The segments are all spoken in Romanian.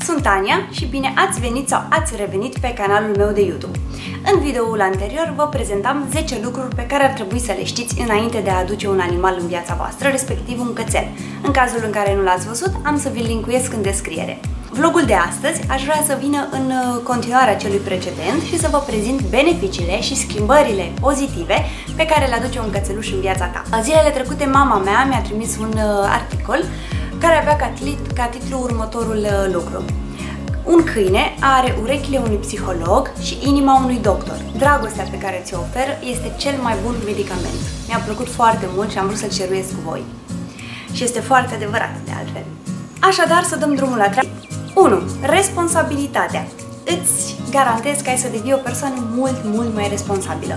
Sunt Tania și bine ați venit sau ați revenit pe canalul meu de YouTube. În videoul anterior vă prezentam 10 lucruri pe care ar trebui să le știți înainte de a aduce un animal în viața voastră, respectiv un cățel. În cazul în care nu l-ați văzut, am să vi-l linkuiesc în descriere. Vlogul de astăzi aș vrea să vină în continuarea celui precedent și să vă prezint beneficiile și schimbările pozitive pe care le aduce un cățeluș în viața ta. Zilele trecute mama mea mi-a trimis un articol care avea ca titlu următorul lucru. Un câine are urechile unui psiholog și inima unui doctor. Dragostea pe care ți-o oferă este cel mai bun medicament. Mi-a plăcut foarte mult și am vrut să-l ceruiesc cu voi. Și este foarte adevărat, de altfel. Așadar, să dăm drumul la treabă. 1. Responsabilitatea. Îți garantez că ai să devii o persoană mult mai responsabilă.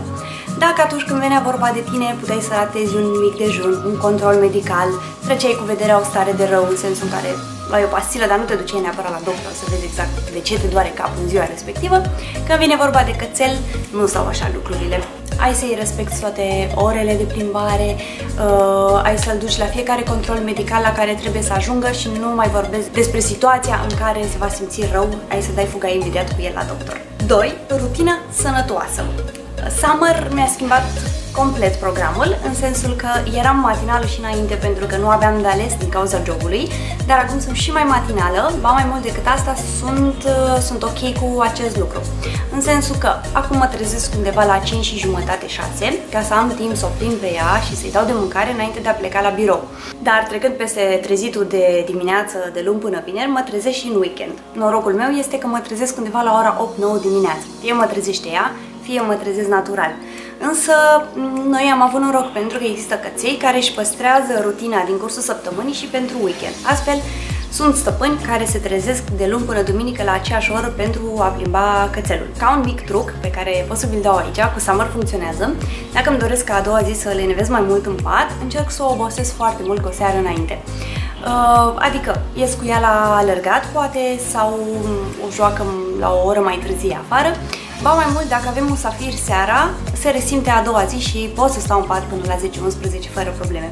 Dacă atunci când venea vorba de tine puteai să ratezi un mic dejun, un control medical, treceai cu vederea o stare de rău în sensul în care luai o pastilă, dar nu te duceai neapărat la doctor să vezi exact de ce te doare capul în ziua respectivă, când vine vorba de cățel, nu stau așa lucrurile. Ai să-i respecti toate orele de plimbare, ai să-l duci la fiecare control medical la care trebuie să ajungă și nu mai vorbesc despre situația în care se va simți rău, ai să dai fuga imediat cu el la doctor. 2. Rutină sănătoasă. Summer mi-a schimbat complet programul, în sensul că eram matinală și înainte pentru că nu aveam de ales din cauza jobului, dar acum sunt și mai matinală, ba mai mult decât asta sunt ok cu acest lucru. În sensul că acum mă trezesc undeva la 5 și jumătate, 6, ca să am timp să o plimb pe ea și să-i dau de mâncare înainte de a pleca la birou. Dar trecând peste trezitul de dimineață, de luni până vineri, mă trezesc și în weekend. Norocul meu este că mă trezesc undeva la ora 8-9 dimineața. Fie mă trezește ea, fie mă trezesc natural. Însă noi am avut noroc pentru că există căței care își păstrează rutina din cursul săptămânii și pentru weekend. Astfel, sunt stăpâni care se trezesc de luni până duminică la aceeași oră pentru a plimba cățelul. Ca un mic truc pe care pot să vi-l dau aici, cu Summer funcționează, dacă îmi doresc ca a doua zi să le nevez mai mult în pat, încerc să o obosesc foarte mult cu o seară înainte. Adică ies cu ea la alergat, poate, sau o joacă la o oră mai târzie afară. Ba mai mult, dacă avem un safir seara, se resimte a doua zi și pot să stau în pat până la 10-11 fără probleme.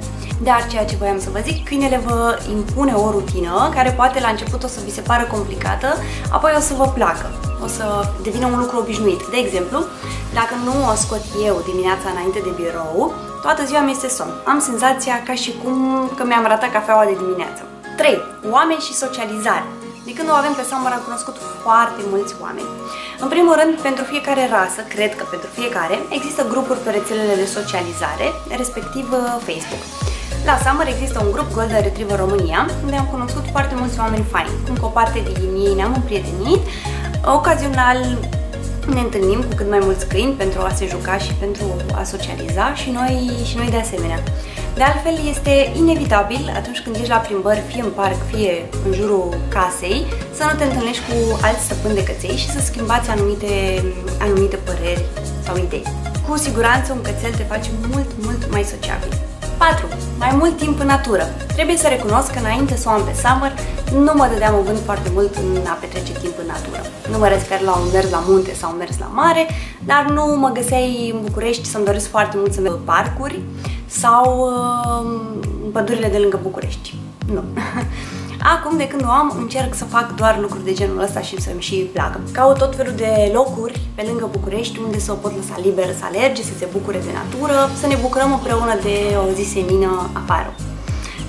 Dar ceea ce voiam să vă zic, câinele vă impune o rutină care poate la început o să vi se pară complicată, apoi o să vă placă, o să devină un lucru obișnuit. De exemplu, dacă nu o scot eu dimineața înainte de birou, toată ziua mi este somn. Am senzația ca și cum că mi-am ratat cafeaua de dimineață. 3. Oameni și socializare. De când o avem pe Summer am cunoscut foarte mulți oameni. În primul rând, pentru fiecare rasă, cred că pentru fiecare, există grupuri pe rețelele de socializare, respectiv Facebook. La Summer există un grup Golden Retriever România, unde am cunoscut foarte mulți oameni faini. Cu o parte din ei ne-am împrietenit, ocazional ne întâlnim cu cât mai mulți câini pentru a se juca și pentru a socializa și noi de asemenea. De altfel, este inevitabil atunci când ești la plimbări, fie în parc, fie în jurul casei, să nu te întâlnești cu alți stăpâni de căței și să schimbați anumite păreri sau idei. Cu siguranță un cățel te face mult mai sociabil. 4. Mai mult timp în natură. Trebuie să recunosc că înainte să o am pe Summer, nu mă dădeam în vânt foarte mult în a petrece timp în natură. Nu mă refer la un mers la munte sau un mers la mare, dar nu mă găseai în București să-mi doresc foarte mult să merg în parcuri sau în pădurile de lângă București. Nu. Acum, de când o am, încerc să fac doar lucruri de genul ăsta și să-mi și placă. Caut tot felul de locuri pe lângă București unde să o pot lăsa liberă să alerge, să se bucure de natură, să ne bucurăm împreună de o zi senină afară.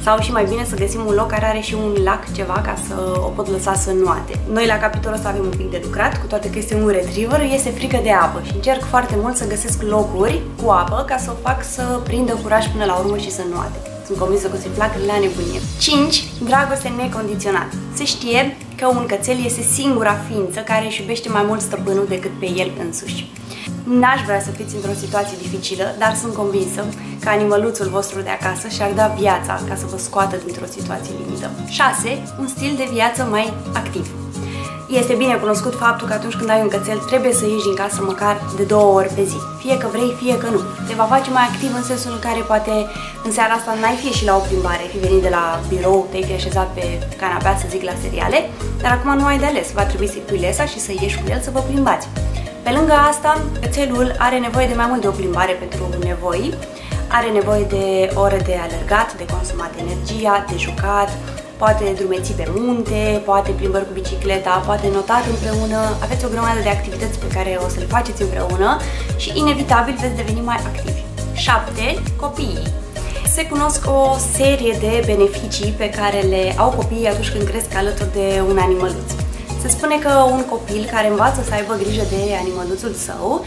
Sau și mai bine să găsim un loc care are și un lac, ceva, ca să o pot lăsa să înoate. Noi la capitolul ăsta avem un pic de lucrat, cu toate că este un retriever, este frică de apă și încerc foarte mult să găsesc locuri cu apă ca să o fac să prindă curaj până la urmă și să înoate. Sunt convinsă că o să-i placă la nebunie. 5. Dragoste necondiționată. Se știe că un cățel este singura ființă care își iubește mai mult stăpânul decât pe el însuși. N-aș vrea să fiți într-o situație dificilă, dar sunt convinsă că animăluțul vostru de acasă și-ar da viața ca să vă scoată dintr-o situație limită. 6. Un stil de viață mai activ. Este bine cunoscut faptul că atunci când ai un cățel trebuie să ieși din casă măcar de 2 ori pe zi. Fie că vrei, fie că nu. Te va face mai activ în sensul în care poate în seara asta n-ai fi și la o plimbare, fi venit de la birou, te-ai fi așezat pe canapea, să zic, la seriale, dar acum nu ai de ales. Va trebui să-i pui lesa și să ieși cu el să vă plimbați. Pe lângă asta, cățelul are nevoie de mai mult de o plimbare pentru nevoi, are nevoie de ore de alergat, de consumat energia, de jucat, poate drumeții pe munte, poate plimbări cu bicicleta, poate notat împreună, aveți o grămadă de activități pe care o să le faceți împreună și inevitabil veți deveni mai activi. 7. Copiii. Se cunosc o serie de beneficii pe care le au copiii atunci când cresc alături de un animăluț. Se spune că un copil care învață să aibă grijă de animăluțul său,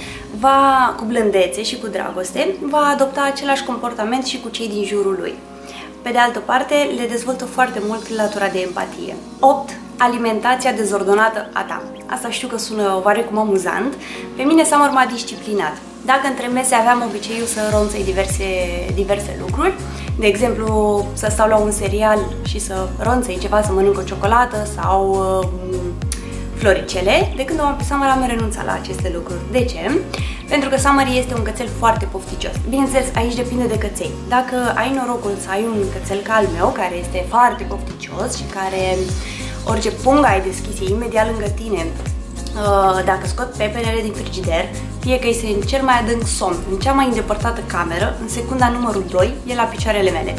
cu blândețe și cu dragoste, va adopta același comportament și cu cei din jurul lui. Pe de altă parte, le dezvoltă foarte mult latura de empatie. 8. Alimentația dezordonată a ta. Asta știu că sună oarecum amuzant. Pe mine Summer m-a disciplinat. Dacă între mese aveam obiceiul să ronțăi diverse lucruri, de exemplu să stau la un serial și să ronțăi ceva, să mănânc o ciocolată sau floricele, de când am pe Summer am renunțat la aceste lucruri. De ce? Pentru că Summer este un cățel foarte pofticios. Bineînțeles, aici depinde de căței. Dacă ai norocul să ai un cățel ca al meu, care este foarte pofticios și care orice pungă ai deschis e imediat lângă tine, dacă scot pepenele din frigider, fie că este în cel mai adânc somn, în cea mai îndepărtată cameră, în secunda numărul 2, e la picioarele mele.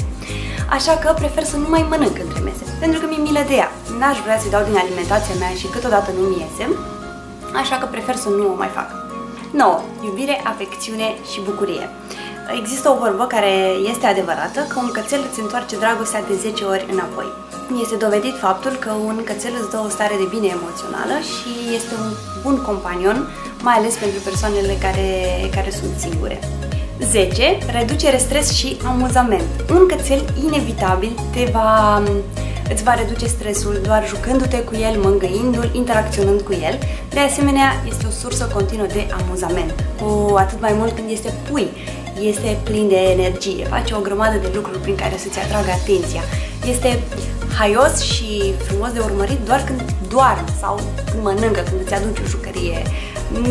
Așa că prefer să nu mai mănânc între mese, pentru că mi-e milă de ea. N-aș vrea să-i dau din alimentația mea și câteodată nu-mi iese, așa că prefer să nu o mai fac. 9. Iubire, afecțiune și bucurie. Există o vorbă care este adevărată, că un cățel îți întoarce dragostea de 10 ori înapoi. Este dovedit faptul că un cățel îți dă o stare de bine emoțională și este un bun companion, mai ales pentru persoanele care sunt singure. 10. Reducere stres și amuzament. Un cățel inevitabil îți va reduce stresul doar jucându-te cu el, mângâindu-l, interacționând cu el. De asemenea, este o sursă continuă de amuzament, cu atât mai mult când este pui. Este plin de energie, face o grămadă de lucruri prin care să-ți atragă atenția. Este haios și frumos de urmărit doar când doarme sau când mănâncă, când îți aduce o jucărie.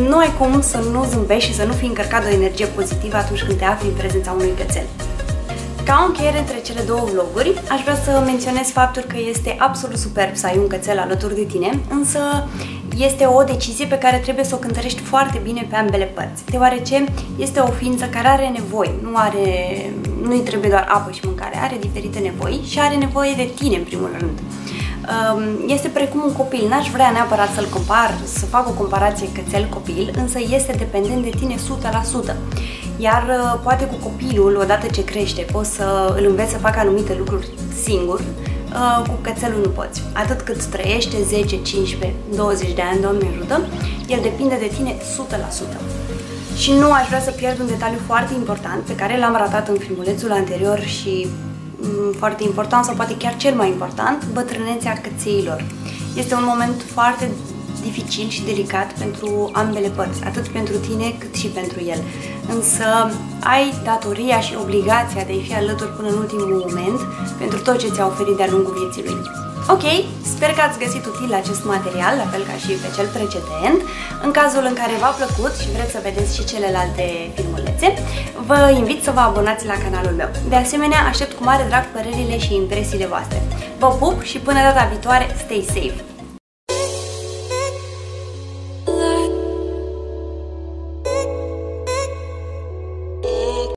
Nu ai cum să nu zâmbești și să nu fii încărcat de o energie pozitivă atunci când te afli în prezența unui cățel. Ca o încheiere între cele două vloguri, aș vrea să menționez faptul că este absolut superb să ai un cățel alături de tine, însă este o decizie pe care trebuie să o cântărești foarte bine pe ambele părți, deoarece este o ființă care are nevoi, nu-i trebuie doar apă și mâncare, are diferite nevoi și are nevoie de tine în primul rând. Este precum un copil, n-aș vrea neapărat să-l compar, să fac o comparație cățel-copil, însă este dependent de tine 100%. Iar poate cu copilul, odată ce crește, poți să îl înveți să facă anumite lucruri singur, cu cățelul nu poți. Atât cât trăiește 10, 15, 20 de ani, Doamne ajută, el depinde de tine 100%. Și nu aș vrea să pierd un detaliu foarte important pe care l-am ratat în filmulețul anterior și foarte important, sau poate chiar cel mai important, bătrânețea cățeilor. Este un moment foarte dificil și delicat pentru ambele părți, atât pentru tine cât și pentru el. Însă ai datoria și obligația de a-i fi alături până în ultimul moment pentru tot ce ți-a oferit de-a lungul vieții lui. Ok, sper că ați găsit util acest material, la fel ca și pe cel precedent. În cazul în care v-a plăcut și vreți să vedeți și celelalte filmulețe, vă invit să vă abonați la canalul meu. De asemenea, aștept cu mare drag părerile și impresiile voastre. Vă pup și până data viitoare, stay safe!